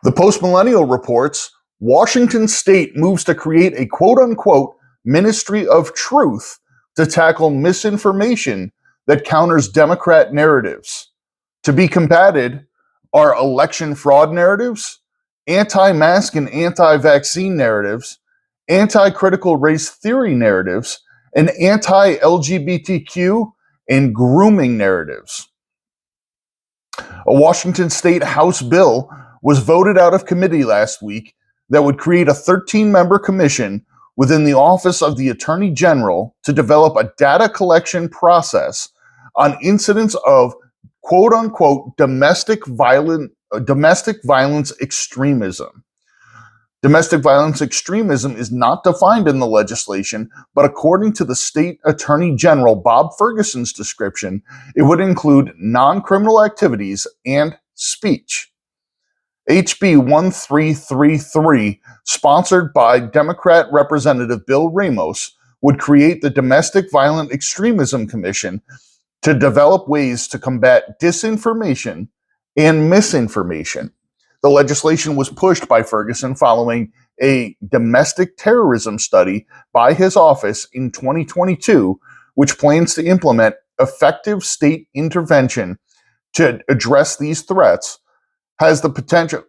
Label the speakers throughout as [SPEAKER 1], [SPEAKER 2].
[SPEAKER 1] The post-millennial reports Washington State moves to create a quote-unquote Ministry of Truth to tackle misinformation that counters Democrat narratives. To be combated are election fraud narratives, anti-mask and anti-vaccine narratives, anti-critical race theory narratives, and anti-LGBTQ and grooming narratives. A Washington State House bill was voted out of committee last week that would create a 13-member commission within the Office of the Attorney General to develop a data collection process on incidents of quote-unquote domestic violence extremism. Domestic violence extremism is not defined in the legislation, but according to the State Attorney General Bob Ferguson's description, it would include non-criminal activities and speech. HB 1333, sponsored by Democrat Representative Bill Ramos, would create the Domestic Violent Extremism Commission to develop ways to combat disinformation and misinformation. The legislation was pushed by Ferguson following a domestic terrorism study by his office in 2022, which plans to implement effective state intervention to address these threats, has the potential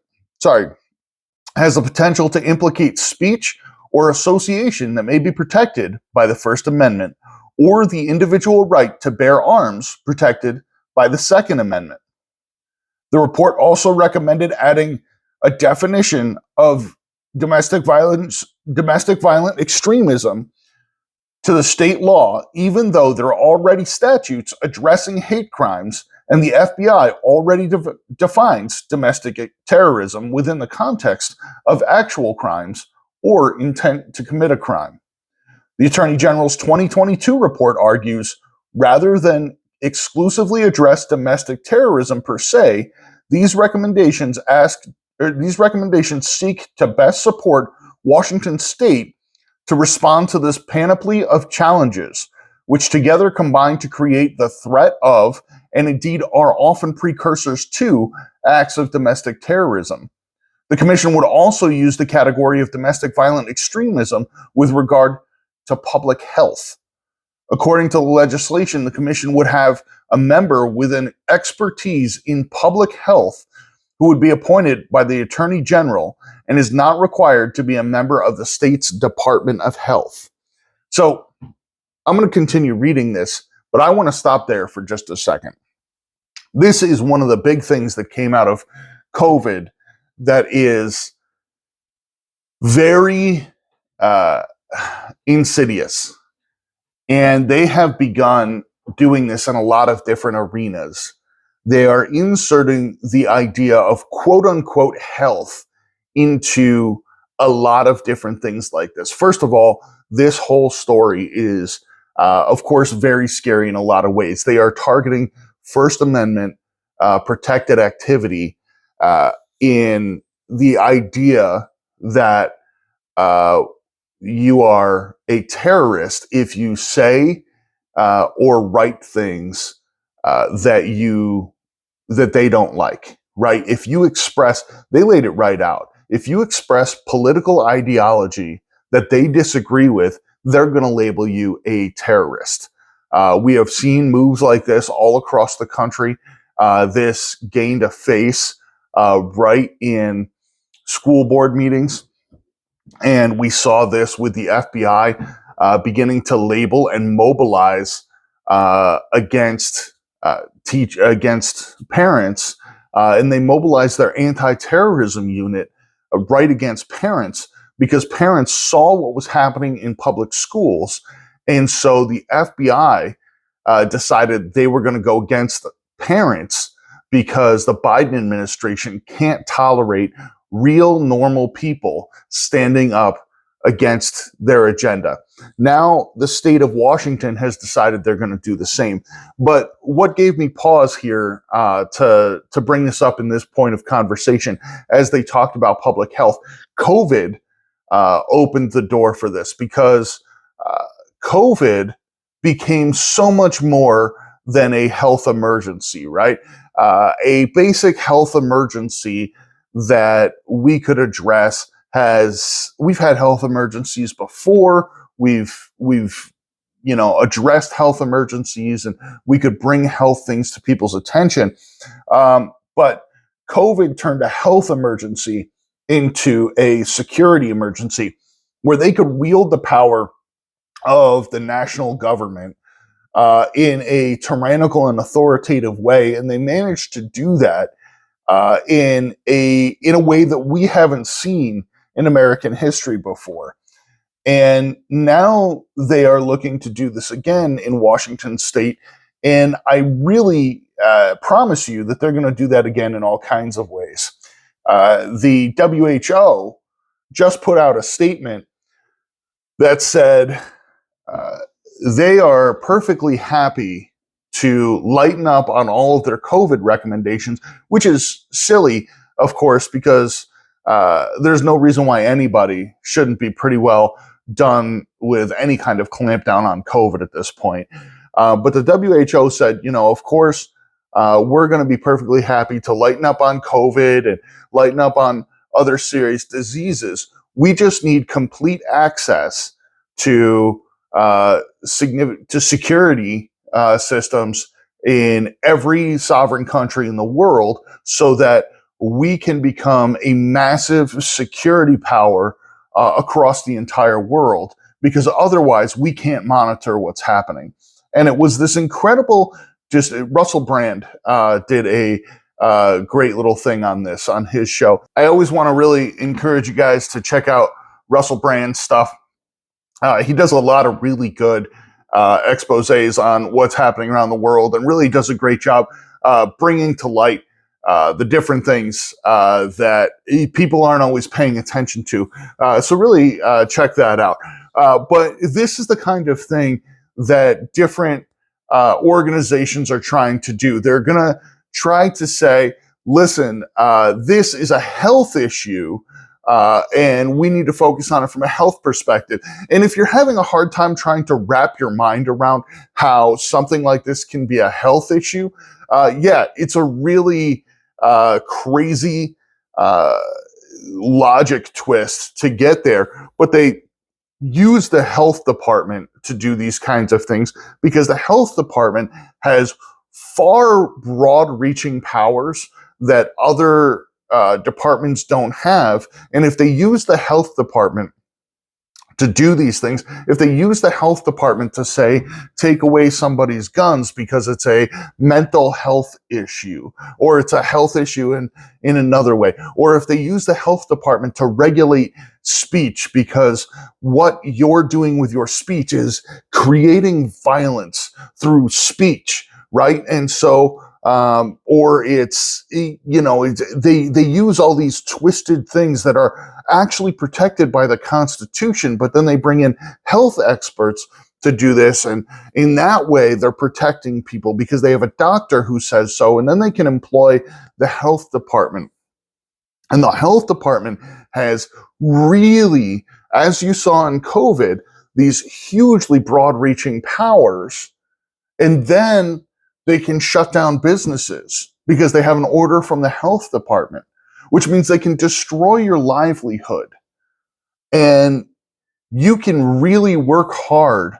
[SPEAKER 1] to implicate speech or association that may be protected by the First Amendment, or the individual right to bear arms protected by the Second Amendment. The report also recommended adding a definition of domestic violent extremism to the state law, even though there are already statutes addressing hate crimes, and the FBI already defines domestic terrorism within the context of actual crimes or intent to commit a crime. The Attorney General's 2022 report argues, rather than exclusively address domestic terrorism per se, these recommendations seek to best support Washington State to respond to this panoply of challenges, which together combine to create the threat of, and indeed are often precursors to, acts of domestic terrorism. The Commission would also use the category of domestic violent extremism with regard to public health. According to the legislation, the Commission would have a member with an expertise in public health who would be appointed by the Attorney General and is not required to be a member of the state's Department of Health. So I'm going to continue reading this, but I want to stop there for just a second. This is one of the big things that came out of COVID that is very insidious. And they have begun doing this in a lot of different arenas. They are inserting the idea of quote unquote health into a lot of different things like this. First of all, this whole story is, of course, very scary in a lot of ways. They are targeting First Amendment protected activity in the idea that you are a terrorist if you say or write things that they don't like, right? If you express, they laid it right out. If you express political ideology that they disagree with, they're going to label you a terrorist. We have seen moves like this all across the country. This gained a face right in school board meetings. And we saw this with the FBI beginning to label and mobilize against parents, and they mobilized their anti-terrorism unit right against parents because parents saw what was happening in public schools, and so the FBI decided they were going to go against the parents because the Biden administration can't tolerate real normal people standing up against their agenda. Now the state of Washington has decided they're going to do the same. But what gave me pause here to bring this up in this point of conversation, as they talked about public health, COVID opened the door for this because COVID became so much more than a health emergency, right? A basic health emergency that we could address. We've had health emergencies before. We've addressed health emergencies, and we could bring health things to people's attention. But COVID turned a health emergency into a security emergency where they could wield the power of the national government in a tyrannical and authoritative way, and they managed to do that in a way that we haven't seen in American history before. And now they are looking to do this again in Washington state. And I really promise you that they're going to do that again in all kinds of ways. The WHO just put out a statement that said they are perfectly happy to lighten up on all of their COVID recommendations, which is silly, of course, because there's no reason why anybody shouldn't be pretty well done with any kind of clampdown on COVID at this point. But the WHO said, of course, we're going to be perfectly happy to lighten up on COVID and lighten up on other serious diseases. We just need complete access to security systems in every sovereign country in the world so that we can become a massive security power across the entire world, because otherwise we can't monitor what's happening. And it was this incredible, Russell Brand did a great little thing on this on his show. I always want to really encourage you guys to check out Russell Brand's stuff. He does a lot of really good exposés on what's happening around the world, and really does a great job bringing to light the different things that people aren't always paying attention to. So really check that out. But this is the kind of thing that different organizations are trying to do. They're going to try to say, listen, this is a health issue, and we need to focus on it from a health perspective. And if you're having a hard time trying to wrap your mind around how something like this can be a health issue, it's a really crazy logic twist to get there. But they use the health department to do these kinds of things because the health department has far broad-reaching powers that other departments don't have. And if they use the health department to do these things, if they use the health department to say, take away somebody's guns because it's a mental health issue, or it's a health issue in another way, or if they use the health department to regulate speech because what you're doing with your speech is creating violence through speech, right? And so, or it's, they use all these twisted things that are actually protected by the Constitution, but then they bring in health experts to do this. And in that way, they're protecting people because they have a doctor who says so, and then they can employ the health department. And the health department has really, as you saw in COVID, these hugely broad-reaching powers, and then they can shut down businesses because they have an order from the health department, which means they can destroy your livelihood. And you can really work hard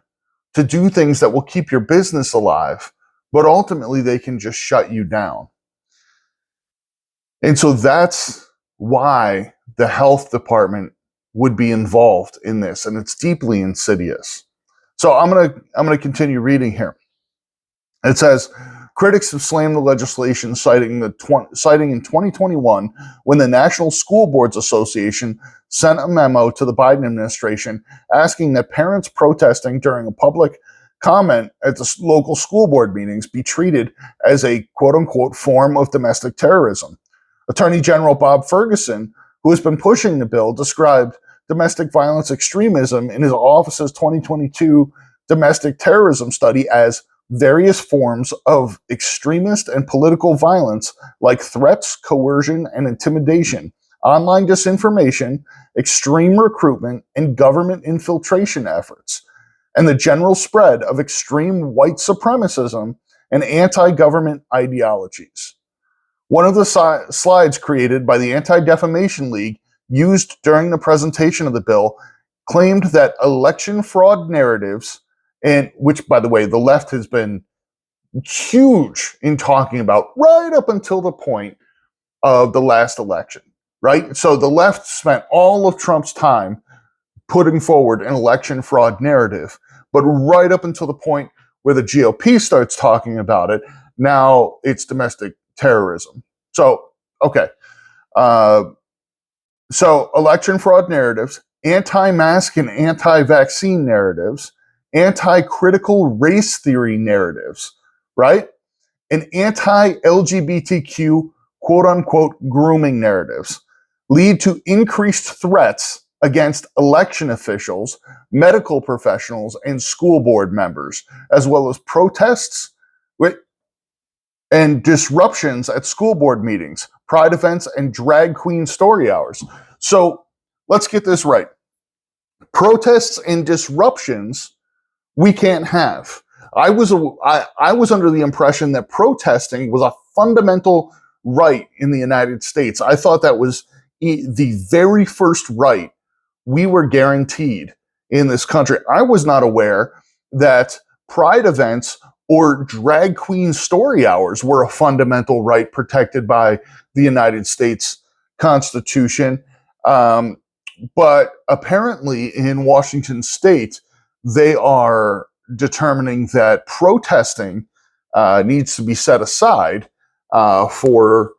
[SPEAKER 1] to do things that will keep your business alive, but ultimately they can just shut you down. And so that's why the health department would be involved in this, and it's deeply insidious. So I'm gonna continue reading here. It says, critics have slammed the legislation, citing in 2021 when the National School Boards Association sent a memo to the Biden administration asking that parents protesting during a public comment at the local school board meetings be treated as a quote-unquote form of domestic terrorism. Attorney General Bob Ferguson, who has been pushing the bill, described domestic violence extremism in his office's 2022 domestic terrorism study as various forms of extremist and political violence like threats, coercion, and intimidation, online disinformation, extreme recruitment, and government infiltration efforts, and the general spread of extreme white supremacism and anti-government ideologies. One of the slides created by the Anti-Defamation League used during the presentation of the bill claimed that election fraud narratives, and which, by the way, the left has been huge in talking about right up until the point of the last election, right? So the left spent all of Trump's time putting forward an election fraud narrative, but right up until the point where the GOP starts talking about it, now it's domestic terrorism. So, okay. So election fraud narratives, anti-mask and anti-vaccine narratives, anti-critical race theory narratives, right? And anti-LGBTQ quote-unquote grooming narratives lead to increased threats against election officials, medical professionals, and school board members, as well as protests and disruptions at school board meetings, pride events, and drag queen story hours. So let's get this right. Protests and disruptions we can't have. I was under the impression that protesting was a fundamental right in the United States. I thought that was the very first right we were guaranteed in this country. I was not aware that pride events or drag queen story hours were a fundamental right protected by the United States Constitution. But apparently in Washington state, they are determining that protesting needs to be set aside for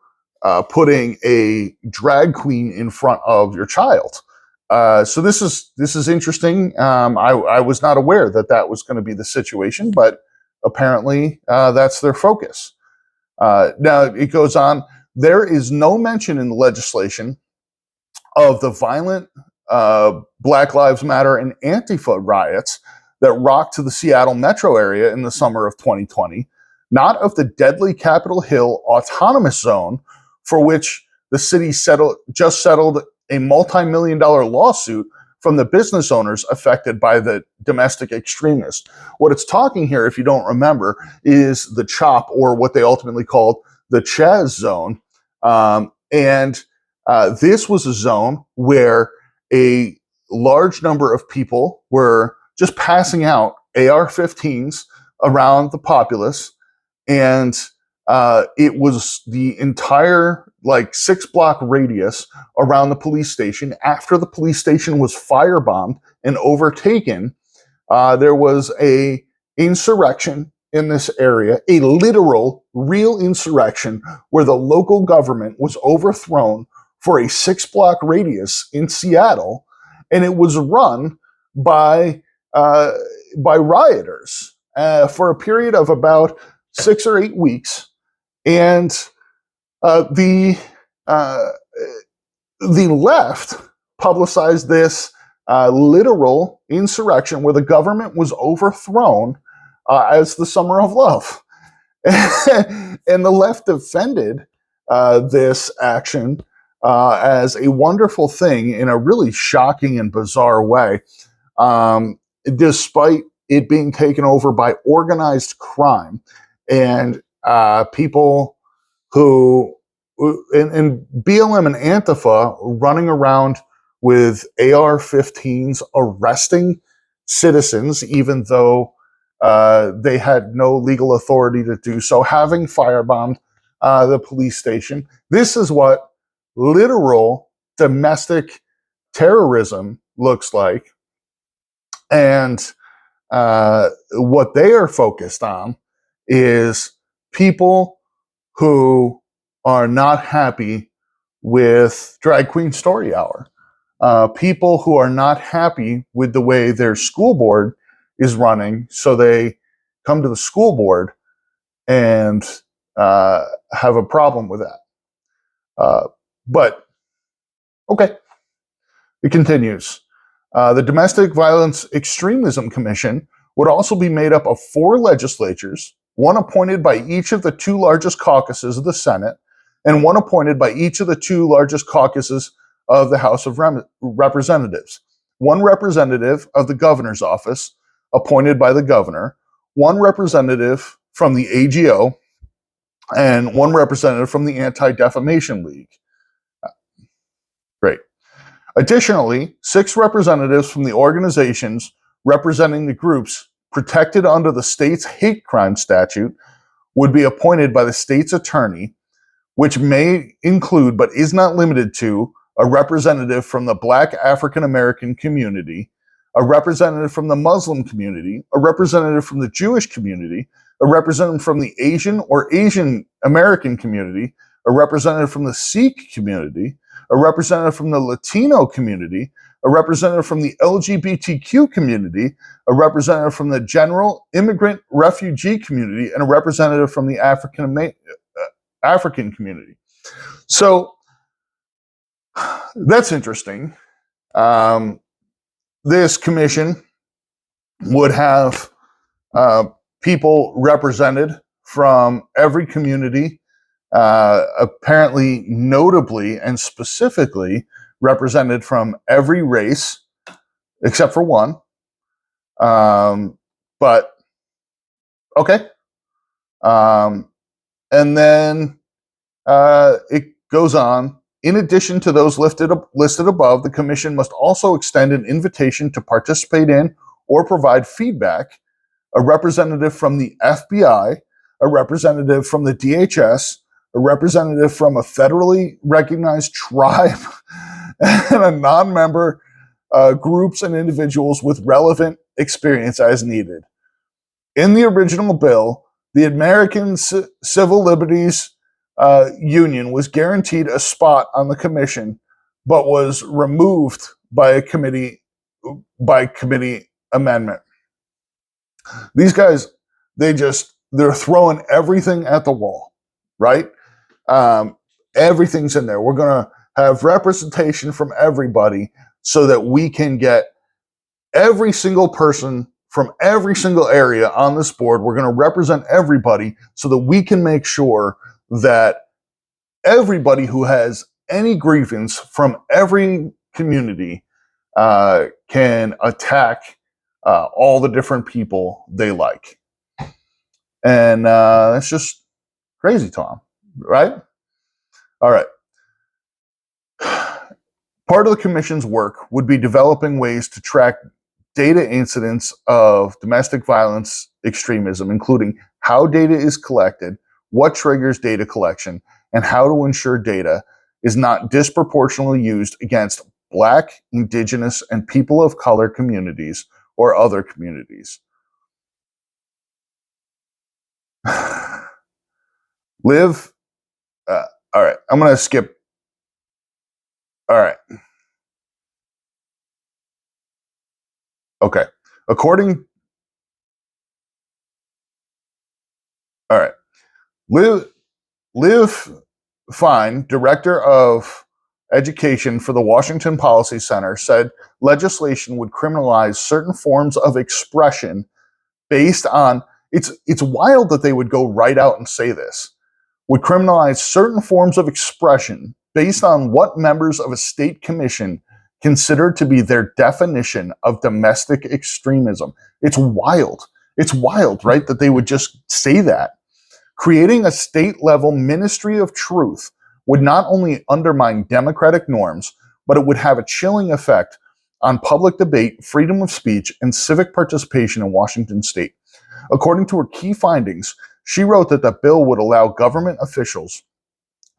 [SPEAKER 1] putting a drag queen in front of your child. So this is interesting. I was not aware that that was going to be the situation, but apparently that's their focus. Now it goes on. There is no mention in the legislation of the violent Black Lives Matter and Antifa riots that rocked to the Seattle metro area in the summer of 2020, not of the deadly Capitol Hill autonomous zone for which the city just settled a multi-million-dollar lawsuit from the business owners affected by the domestic extremists. What it's talking here, if you don't remember, is the CHOP, or what they ultimately called the Chaz zone. This was a zone where a large number of people were just passing out AR-15s around the populace, and it was the entire 6-block radius around the police station. After the police station was firebombed and overtaken, there was a insurrection in this area, a literal, real insurrection where the local government was overthrown for a 6-block radius in Seattle, and it was run by rioters for a period of about 6 or 8 weeks, and the left publicized this literal insurrection where the government was overthrown as the Summer of Love, and the left defended this action as a wonderful thing in a really shocking and bizarre way, despite it being taken over by organized crime and people who, and BLM and Antifa running around with AR-15s arresting citizens, even though they had no legal authority to do so, having firebombed the police station. This is what literal domestic terrorism looks like. And what they are focused on is people who are not happy with Drag Queen Story Hour. People who are not happy with the way their school board is running, so they come to the school board and have a problem with that. But, okay, it continues. The Domestic Violence Extremism Commission would also be made up of 4 legislatures, one appointed by each of the 2 largest caucuses of the Senate, and one appointed by each of the 2 largest caucuses of the House of Representatives. One representative of the governor's office, appointed by the governor, one representative from the AGO, and one representative from the Anti-Defamation League. Great. Additionally, 6 representatives from the organizations representing the groups protected under the state's hate crime statute would be appointed by the state's attorney, which may include, but is not limited to, a representative from the Black African American community, a representative from the Muslim community, a representative from the Jewish community, a representative from the Asian or Asian American community, a representative from the Sikh community, a representative from the Latino community, a representative from the LGBTQ community, a representative from the general immigrant refugee community, and a representative from the African community. So that's interesting. This commission would have people represented from every community, apparently notably and specifically represented from every race except for one. But okay. And then it goes on. In addition to those listed above, the commission must also extend an invitation to participate in or provide feedback, a representative from the FBI, a representative from the DHS, a representative from a federally recognized tribe, and a non-member groups and individuals with relevant experience as needed. In the original bill, the American Civil Liberties Union was guaranteed a spot on the commission, but was removed by committee amendment. These guys, they're throwing everything at the wall, right? Everything's in there. We're going to have representation from everybody so that we can get every single person from every single area on this board. We're going to represent everybody so that we can make sure that everybody who has any grievance from every community can attack all the different people they like. And it's just crazy, Tom, right? All right. Part of the commission's work would be developing ways to track data incidents of domestic violence extremism, including how data is collected, what triggers data collection, and how to ensure data is not disproportionately used against Black, Indigenous, and people of color communities or other communities. All right, I'm going to skip. All right. Okay. All right. Liv Fine, director of education for the Washington Policy Center, said legislation would criminalize certain forms of expression based on, it's wild that they would go right out and say this, would criminalize certain forms of expression based on what members of a state commission consider to be their definition of domestic extremism. It's wild. It's wild, right? That they would just say that. Creating a state-level ministry of truth would not only undermine democratic norms, but it would have a chilling effect on public debate, freedom of speech, and civic participation in Washington state. According to her key findings, she wrote that the bill would allow government officials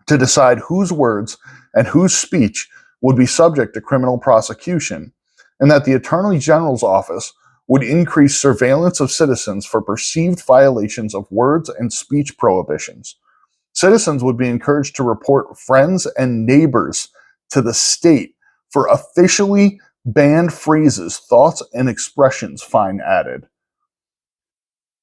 [SPEAKER 1] to decide whose words and whose speech would be subject to criminal prosecution, and that the Attorney General's office would increase surveillance of citizens for perceived violations of words and speech prohibitions. Citizens would be encouraged to report friends and neighbors to the state for officially banned phrases, thoughts, and expressions, Fine added.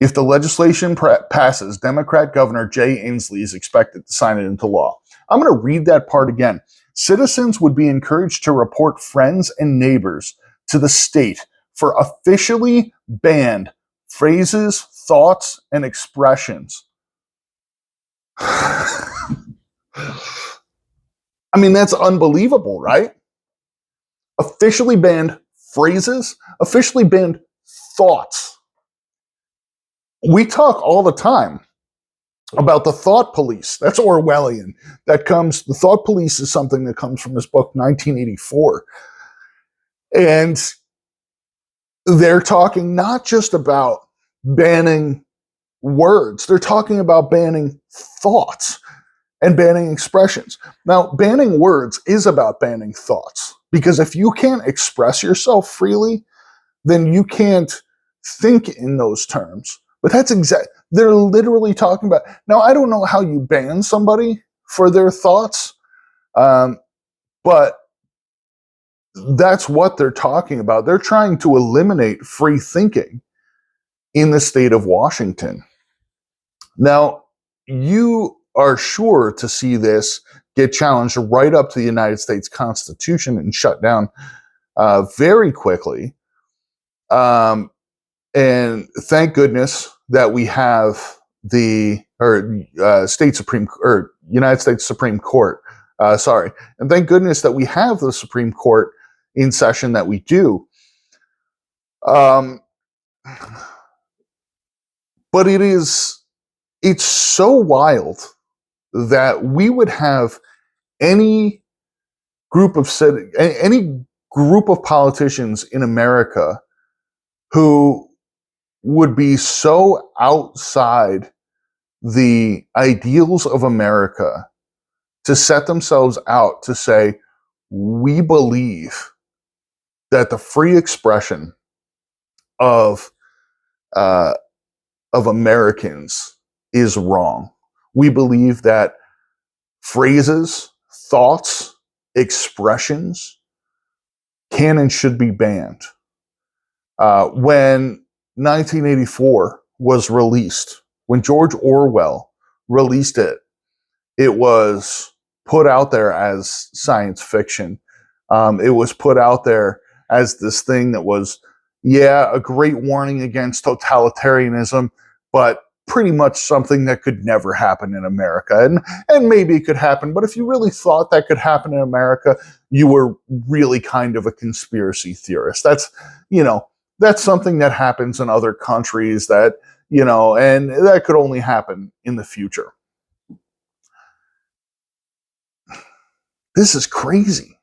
[SPEAKER 1] If the legislation passes, Democrat Governor Jay Inslee is expected to sign it into law. I'm going to read that part again. Citizens would be encouraged to report friends and neighbors to the state for officially banned phrases, thoughts, and expressions. I mean, that's unbelievable, right? Officially banned phrases, officially banned thoughts. We talk all the time about the thought police. That's Orwellian. The thought police is something that comes from his book 1984. And they're talking not just about banning words, they're talking about banning thoughts and banning expressions. Now, banning words is about banning thoughts, because if you can't express yourself freely, then you can't think in those terms. But that's they're literally talking about. Now, I don't know how you ban somebody for their thoughts, but that's what they're talking about. They're trying to eliminate free thinking in the state of Washington. Now, you are sure to see this get challenged right up to the United States Constitution and shut down very quickly. And thank goodness that we have the United States Supreme Court. And thank goodness that we have the Supreme Court in session that we do. But it's so wild that we would have any group of politicians in America who would be so outside the ideals of America to set themselves out to say, we believe that the free expression of Americans is wrong. We believe that phrases, thoughts, expressions can and should be banned. When 1984 was released, when George Orwell released it, it was put out there as science fiction. It was put out there as this thing that was, a great warning against totalitarianism, but pretty much something that could never happen in America. And maybe it could happen, but if you really thought that could happen in America, you were really kind of a conspiracy theorist. That's something that happens in other countries that, and that could only happen in the future. This is crazy.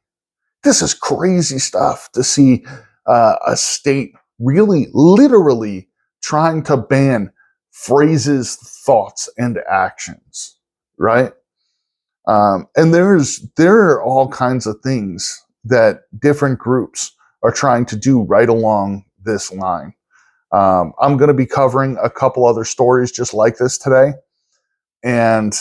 [SPEAKER 1] This is crazy stuff to see a state really literally trying to ban phrases, thoughts, and actions, right? And there are all kinds of things that different groups are trying to do right along this line. I'm going to be covering a couple other stories just like this today. And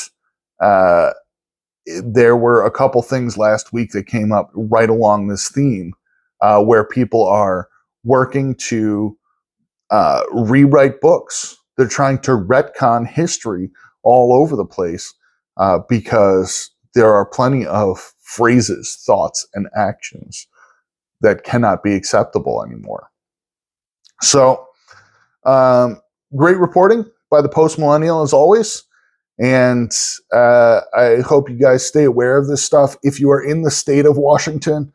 [SPEAKER 1] there were a couple things last week that came up right along this theme, where people are working to rewrite books. They're trying to retcon history all over the place because there are plenty of phrases, thoughts, and actions that cannot be acceptable anymore. So, great reporting by the Post Millennial as always. And I hope you guys stay aware of this stuff. If you are in the state of Washington,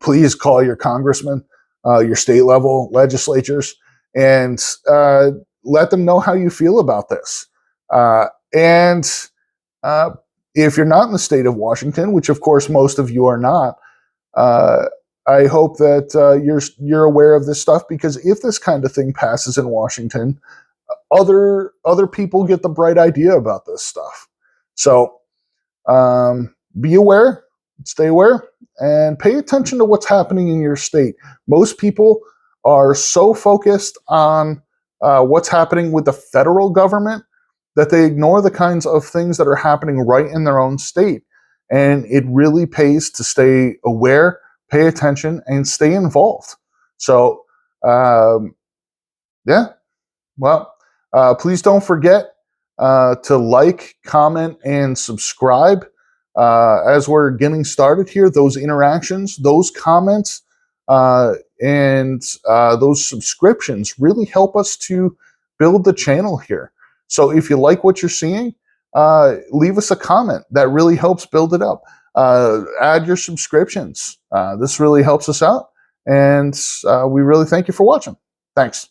[SPEAKER 1] please call your congressman, your state level legislatures, and let them know how you feel about this. And if you're not in the state of Washington, which of course most of you are not, I hope that you're aware of this stuff, because if this kind of thing passes in Washington, other people get the bright idea about this stuff. So be aware, stay aware, and pay attention to what's happening in your state. Most people are so focused on what's happening with the federal government that they ignore the kinds of things that are happening right in their own state. And it really pays to stay aware, pay attention, and stay involved. So, please don't forget to like, comment, and subscribe as we're getting started here. Those interactions, those comments, and those subscriptions really help us to build the channel here. So if you like what you're seeing, leave us a comment. That really helps build it up. Add your subscriptions. This really helps us out. And we really thank you for watching. Thanks.